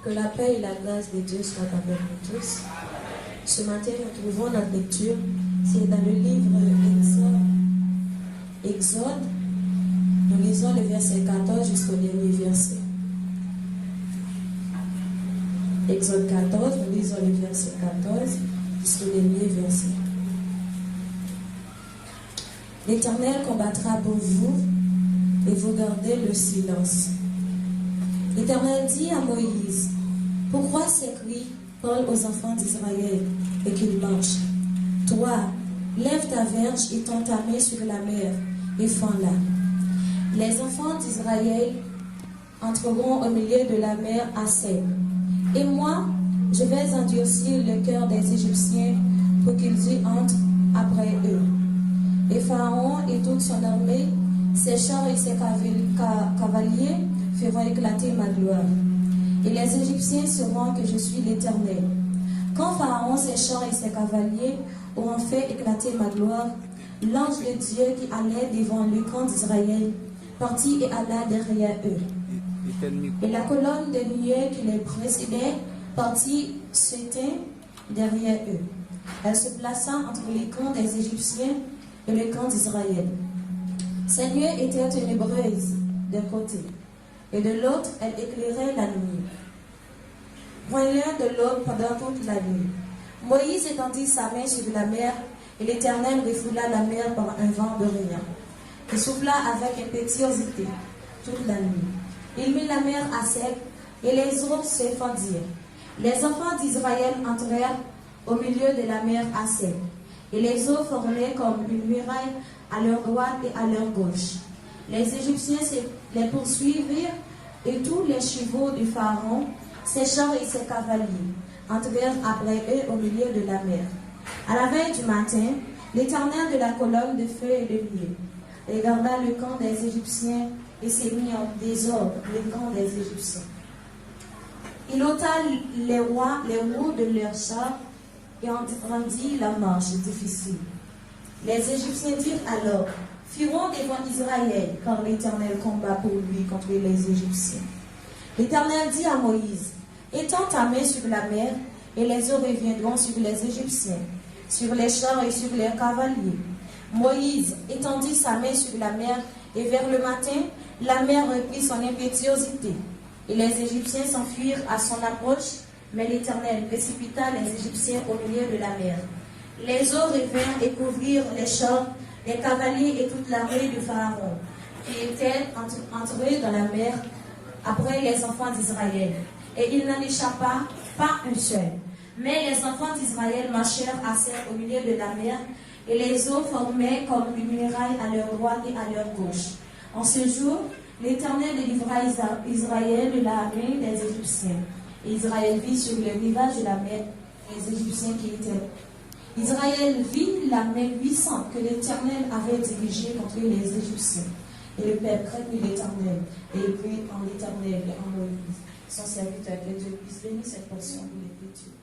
Que la paix et la grâce de Dieu soient avec nous tous. Ce matin, nous trouvons notre lecture. C'est dans le livre Exode. Nous lisons le verset 14 jusqu'au dernier verset. Exode 14, nous lisons le verset 14 jusqu'au dernier verset. L'Éternel combattra pour vous et vous gardez le silence. L'Éternel dit à Moïse, pourquoi ces cris parlent aux enfants d'Israël et qu'ils marchent? Toi, lève ta verge et tends ta main sur la mer et fends-la. Les enfants d'Israël entreront au milieu de la mer à sec. Et moi, je vais endurcir le cœur des Égyptiens pour qu'ils y entrent après eux. Et Pharaon et toute son armée, ses chars et ses cavaliers feront éclater ma gloire. Et les Égyptiens sauront que je suis l'Éternel. Quand Pharaon, ses chars et ses cavaliers auront fait éclater ma gloire, l'ange de Dieu qui allait devant le camp d'Israël partit et alla derrière eux. Et la colonne de nuée qui les précédait partit se tint derrière eux. Elle se plaça entre les camps des Égyptiens et le camp d'Israël. Ces nuées étaient ténébreuses d'un côté, et de l'autre, elle éclairait la nuit. point l'un de l'autre pendant toute la nuit. Moïse étendit sa main sur la mer, et l'Éternel refoula la mer par un vent d'Orient, qui souffla avec impétuosité toute la nuit. Il mit la mer à sec, et les eaux se fendirent. Les enfants d'Israël entrèrent au milieu de la mer à sec, et les eaux formaient comme une muraille à leur droite et à leur gauche. Les Égyptiens les poursuivirent, et tous les chevaux du Pharaon, ses chars et ses cavaliers, entrèrent après eux au milieu de la mer. À la veille du matin, l'Éternel de la colonne de feu et de milieu regarda le camp des Égyptiens et s'est mis en désordre le camp des Égyptiens. Il ôta les roues de leurs chars et en rendit la marche difficile. Les Égyptiens dirent alors: fuirons devant Israël, car l'Éternel combat pour lui contre les Égyptiens. L'Éternel dit à Moïse: étends ta main sur la mer, et les eaux reviendront sur les Égyptiens, sur les chars et sur les cavaliers. Moïse étendit sa main sur la mer, et vers le matin, la mer reprit son impétuosité. Et les Égyptiens s'enfuirent à son approche, mais l'Éternel précipita les Égyptiens au milieu de la mer. Les eaux revinrent et couvrirent les chars, les cavaliers et toute l'armée du Pharaon, qui étaient entrés dans la mer après les enfants d'Israël. Et il n'en échappa pas un seul. Mais les enfants d'Israël marchèrent à sec au milieu de la mer, et les eaux formaient comme une muraille à leur droite et à leur gauche. En ce jour, l'Éternel délivra Israël de la main des Égyptiens. Et Israël vit sur le rivage de la mer les Égyptiens qui étaient. Israël vit la main puissante que l'Éternel avait dirigée contre les Égyptiens. Et le peuple craignit l'Éternel, et il prit en l'Éternel et en Moïse, son serviteur, que Dieu puisse bénir cette portion de l'Écriture.